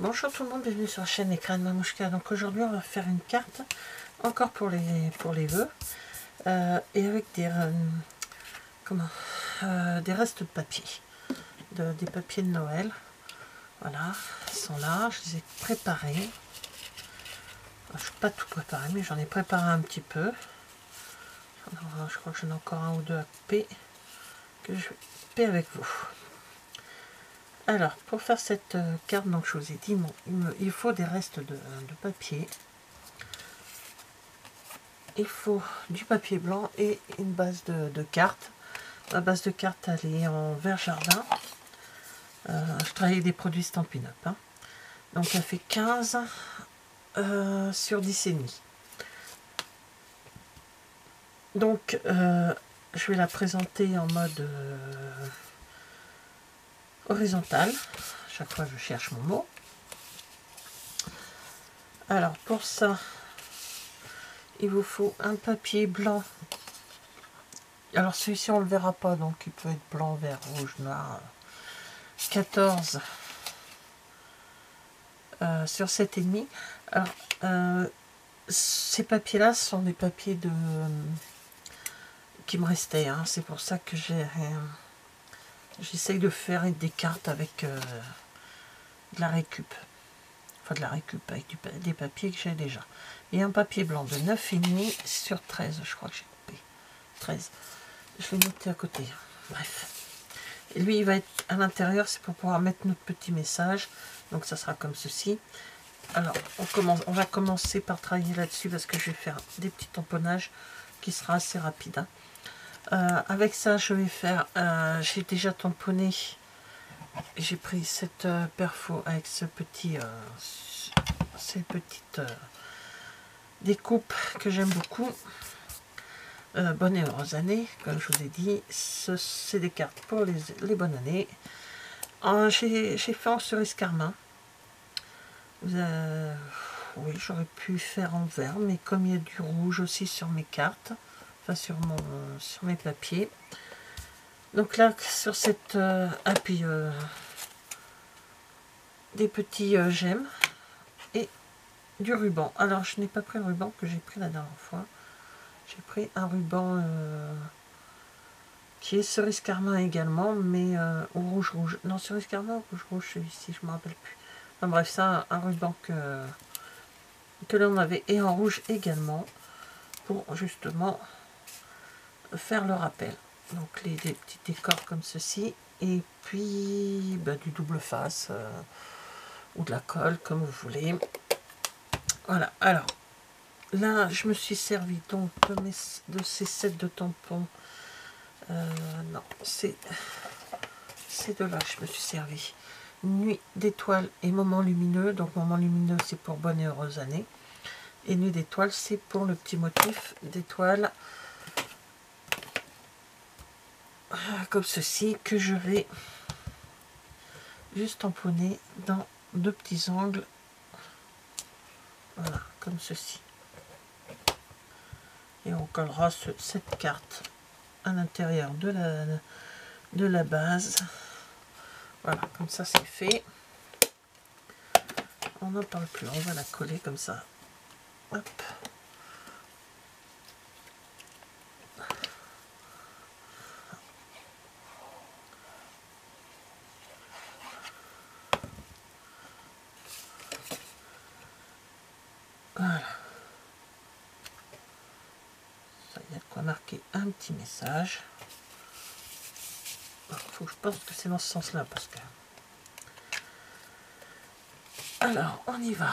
Bonjour tout le monde, bienvenue sur la chaîne Écran de Mamouchka. Donc aujourd'hui on va faire une carte encore pour les vœux et avec des des restes de papier, des papiers de Noël. Voilà, ils sont là, je les ai préparés. Je ne suis pas tout préparé, mais j'en ai préparé un petit peu. Alors, je crois que j'en ai encore un ou deux à couper que je vais couper avec vous. Alors, pour faire cette carte, donc je vous ai dit, il faut des restes de papier. Il faut du papier blanc et une base de cartes. La base de cartes, elle est en vert jardin. Je travaille avec des produits Stampin' Up. Hein. Donc, elle fait 15 sur 10,5. Donc, je vais la présenter en mode horizontal. Chaque fois, je cherche mon mot. Alors, pour ça, il vous faut un papier blanc. Alors, celui-ci, on ne le verra pas, donc il peut être blanc, vert, rouge, noir. 14 sur 7,5. Alors, ces papiers-là sont des papiers qui me restaient. Hein. C'est pour ça que j'essaye de faire des cartes avec de la récup. Enfin, de la récup avec des papiers que j'ai déjà. Et un papier blanc de 9,5 sur 13, je crois que j'ai coupé. 13. Je l'ai noté à côté. Bref. Et lui, il va être à l'intérieur, c'est pour pouvoir mettre notre petit message. Donc, ça sera comme ceci. Alors, on va commencer par travailler là-dessus parce que je vais faire des petits tamponnages qui sera assez rapide. Hein. Avec ça, je vais faire... j'ai déjà tamponné. J'ai pris cette perfo avec ces petites découpes que j'aime beaucoup. Bonne et heureuse année, comme je vous ai dit. C'est des cartes pour les bonnes années. J'ai fait en cerise carmin. Oui, j'aurais pu faire en vert, mais comme il y a du rouge aussi sur mes cartes, enfin sur mes papiers. Donc là, sur cette appui, des petits gemmes et du ruban. Alors, je n'ai pas pris le ruban que j'ai pris la dernière fois. J'ai pris un ruban qui est cerise carmin également, mais au rouge. Non, cerise carmin ou rouge, celui-ci, je ne me rappelle plus. Enfin bref, ça, un ruban que l'on avait, et en rouge également, pour justement faire le rappel. Donc des petits décors comme ceci, et puis du double face, ou de la colle, comme vous voulez. Voilà, alors, là, je me suis servi donc de ces sets de tampons. Non, c'est de là que je me suis servi. Nuit d'étoiles et moment lumineux. Donc, moment lumineux, c'est pour bonne et heureuse année. Et nuit d'étoiles, c'est pour le petit motif d'étoiles. Comme ceci, que je vais juste tamponner dans deux petits angles. Voilà, comme ceci. Et on collera cette carte à l'intérieur de la base. Voilà, comme ça c'est fait. On n'en parle plus, on va la coller comme ça. Hop. Voilà. Ça y a de quoi marquer un petit message. Il faut que je pense que c'est dans ce sens-là parce que... Alors, on y va.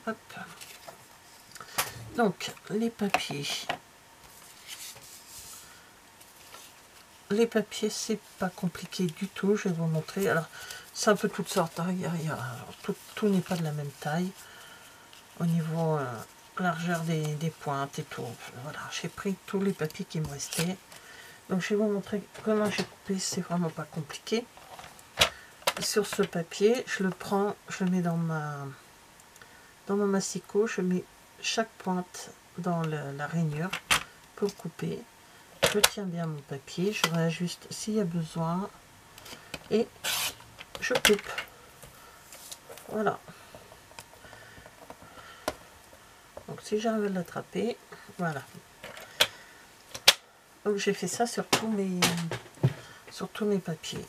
Hop. Donc, les papiers. Les papiers, c'est pas compliqué du tout. Je vais vous montrer. Alors, c'est un peu toutes sortes. Hein. Tout n'est pas de la même taille. Au niveau largeur des pointes et tout. Voilà, j'ai pris tous les papiers qui me restaient. Donc, je vais vous montrer comment j'ai coupé. C'est vraiment pas compliqué. Sur ce papier, je le prends, je le mets dans mon massicot, je mets chaque pointe dans la rainure pour couper. Je tiens bien mon papier, je réajuste s'il y a besoin et je coupe. Voilà. Donc si j'arrive à l'attraper, voilà. Donc j'ai fait ça sur tous mes papiers.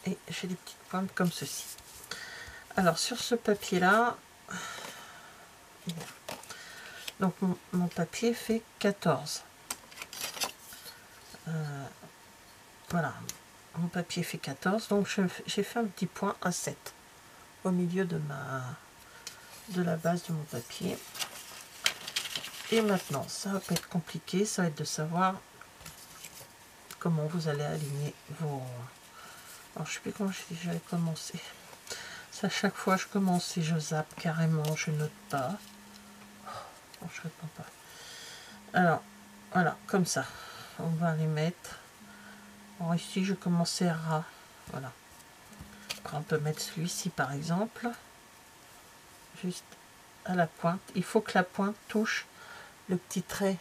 Et j'ai des petites pointes comme ceci. Alors sur ce papier là, donc mon papier fait 14. Voilà, mon papier fait 14, donc j'ai fait un petit point à 7 au milieu de la base de mon papier. Et maintenant, ça va pas être compliqué, ça va être de savoir comment vous allez aligner vos... Alors je sais plus comment j'avais commencé. Ça, à chaque fois je commence et je zappe carrément, je note pas. Non, je réponds pas. Alors, voilà, comme ça. On va les mettre. Alors ici, je commençais à ras. Voilà. Après, on peut mettre celui-ci par exemple. Juste à la pointe. Il faut que la pointe touche le petit trait.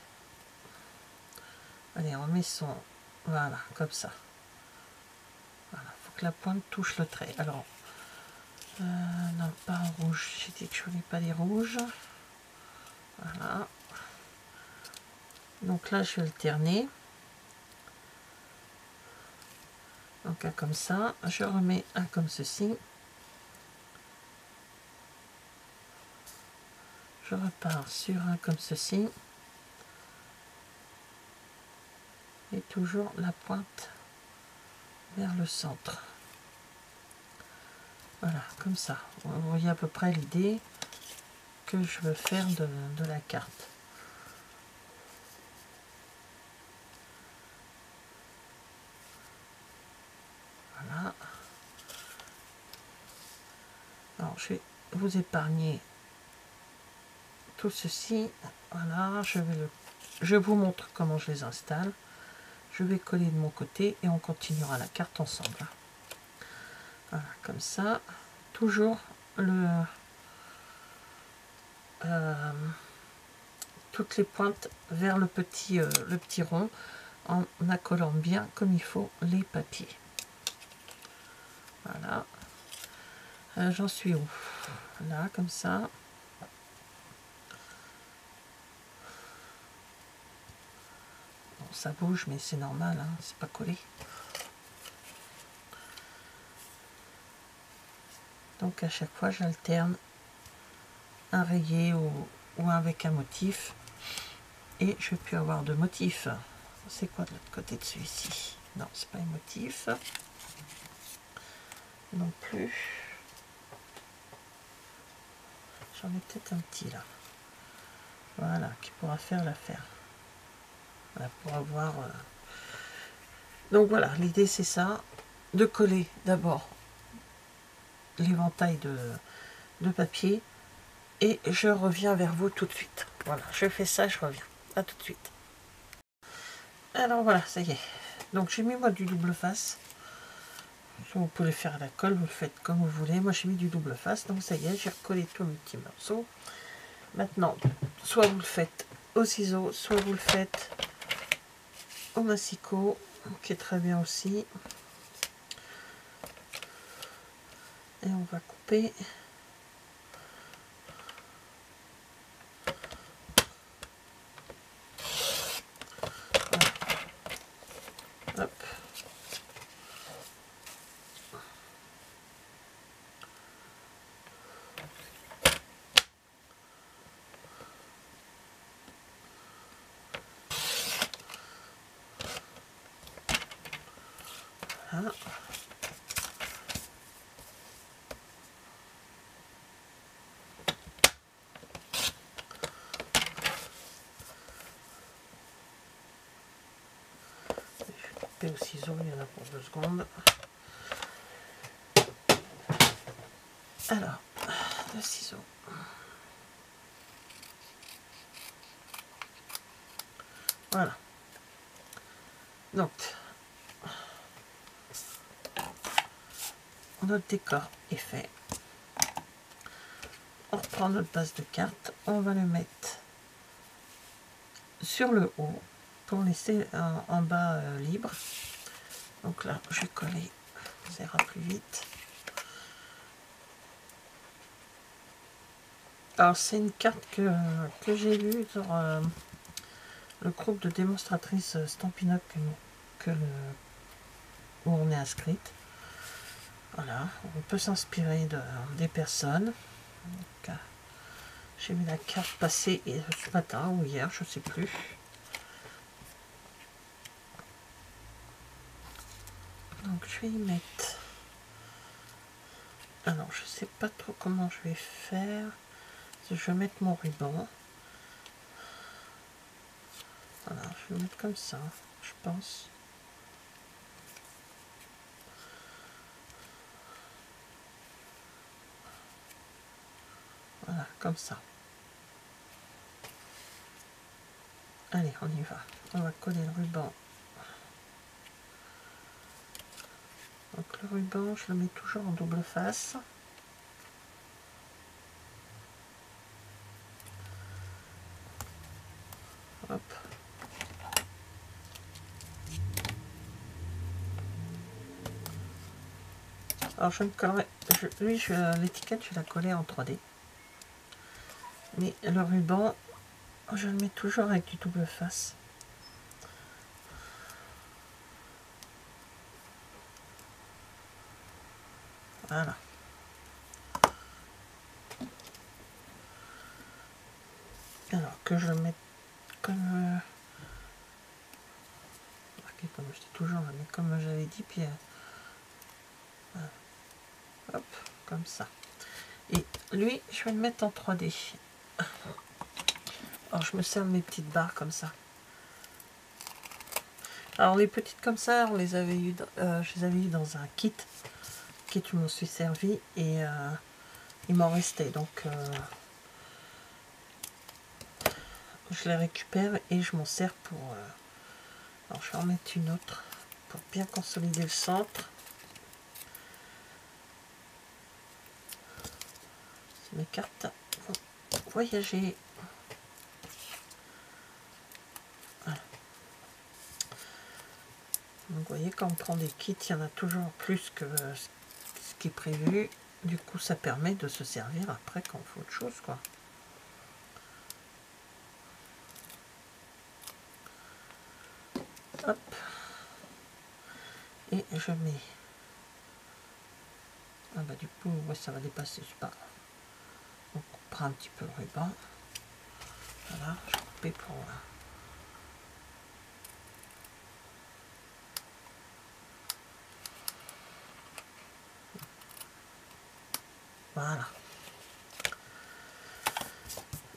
Allez, on met son... Voilà, comme ça. Voilà, il faut que la pointe touche le trait. Alors, non, pas en rouge. J'ai dit que je voulais pas les rouges. Voilà. Donc là, je vais alterner. Donc un comme ça. Je remets un comme ceci. Je repars sur un comme ceci. Et toujours la pointe vers le centre. Voilà, comme ça. Vous voyez à peu près l'idée que je veux faire de la carte. Voilà. Alors, je vais vous épargner tout ceci. Voilà, je vous montre comment je les installe. Je vais coller de mon côté et on continuera la carte ensemble. Voilà, comme ça. Toujours toutes les pointes vers le petit rond en accolant bien comme il faut les papiers. Voilà. J'en suis où? Là, comme ça. Bon, ça bouge, mais c'est normal, hein, c'est pas collé. Donc à chaque fois, j'alterne un rayé ou avec un motif. Et je peux avoir deux motifs. C'est quoi de l'autre côté de celui-ci? Non, c'est pas un motif. Non plus. J'en ai peut-être un petit là. Voilà, qui pourra faire l'affaire. Voilà, pour avoir... Donc voilà, l'idée c'est ça. De coller d'abord l'éventail de papier. Et je reviens vers vous tout de suite. Voilà, je fais ça, je reviens. À tout de suite. Alors voilà, ça y est. Donc j'ai mis moi du double face. Vous pouvez faire à la colle, vous le faites comme vous voulez. Moi j'ai mis du double face, donc ça y est, j'ai recollé tous mes petits morceaux. Maintenant, soit vous le faites au ciseau, soit vous le faites au massicot, qui est très bien aussi. Et on va couper. Hop. Voilà. Je vais couper au ciseau, il y en a pour 2 secondes. Alors, le ciseau. Voilà. Donc, notre décor est fait. On reprend notre base de carte. On va le mettre sur le haut pour laisser en bas libre. Donc là, je vais coller, ça ira plus vite. Alors c'est une carte que j'ai vue sur le groupe de démonstratrices Stampin' Up où on est inscrite. Voilà, on peut s'inspirer des personnes. J'ai vu la carte passer ce matin ou hier, je sais plus. Donc je vais y mettre. Alors je sais pas trop comment je vais faire. Je vais mettre mon ruban. Voilà, je vais mettre comme ça, je pense. Voilà, comme ça. Allez, on y va. On va coller le ruban. Donc le ruban, je le mets toujours en double face. Hop. Alors je me collerai, l'étiquette je vais la coller en 3D. Mais le ruban, je le mets toujours avec du double face. Voilà. Alors que je le mette comme... comme je dis toujours, mais comme j'avais dit, puis... voilà. Hop, comme ça. Et lui, je vais le mettre en 3D. Alors je me sers de mes petites barres comme ça. Alors les petites comme ça, on les avait eu, je les avais eu dans un kit que je m'en suis servi et il m'en restait. Donc je les récupère et je m'en sers pour... alors je vais en mettre une autre pour bien consolider le centre. Mes cartes vont voyager. Voilà. Donc vous voyez, quand on prend des kits, il y en a toujours plus que ce qui est prévu. Du coup, ça permet de se servir après quand on fait autre chose, quoi. Hop. Et je mets... ah bah du coup, ouais, ça va dépasser, c'est pas grave. Donc on prend un petit peu le ruban. Voilà, je coupe pour... voilà.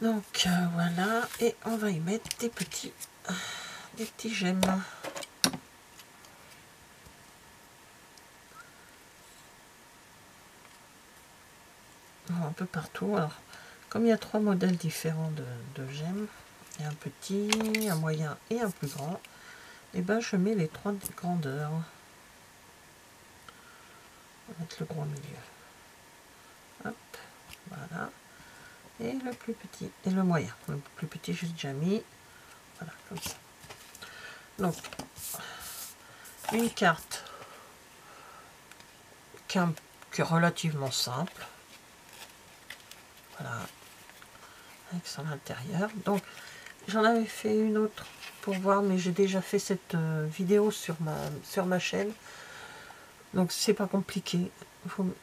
Donc voilà, et on va y mettre des petits gemmes. Un peu partout. Alors, comme il y a 3 modèles différents de gemmes, il y a un petit, un moyen et un plus grand, et ben je mets les 3 grandeurs. On va mettre le gros au milieu. Hop, voilà. Et le plus petit, et le moyen. Le plus petit, j'ai déjà mis. Voilà, comme ça. Donc, une carte qui est relativement simple. Voilà, avec son intérieur. Donc, j'en avais fait une autre pour voir, mais j'ai déjà fait cette vidéo sur ma chaîne. Donc, c'est pas compliqué.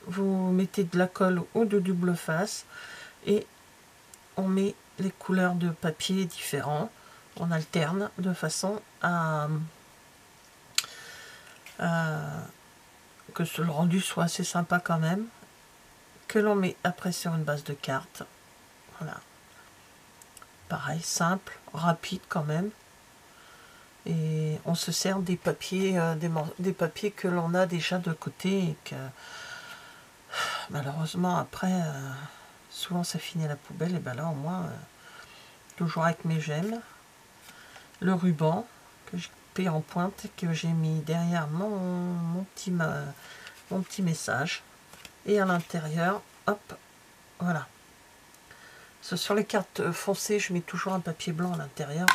Vous mettez de la colle ou de double face et on met les couleurs de papier différents. On alterne de façon à que le rendu soit assez sympa quand même, que l'on met après sur une base de cartes. Voilà, pareil, simple, rapide quand même, et on se sert des papiers des papiers que l'on a déjà de côté et que malheureusement après souvent ça finit à la poubelle. Et ben là au moins toujours avec mes gemmes, le ruban que j'ai coupé en pointe et que j'ai mis derrière mon petit message, et à l'intérieur, hop, voilà. Sur les cartes foncées, je mets toujours un papier blanc à l'intérieur,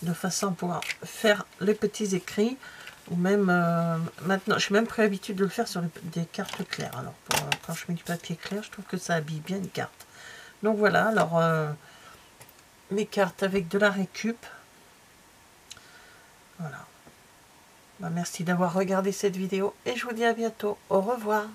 de façon à pouvoir faire les petits écrits, ou même, maintenant, j'ai même pris l'habitude de le faire sur des cartes claires. Alors, quand je mets du papier clair, je trouve que ça habille bien une carte. Donc voilà, alors mes cartes avec de la récup. Voilà. Bah, merci d'avoir regardé cette vidéo et je vous dis à bientôt. Au revoir.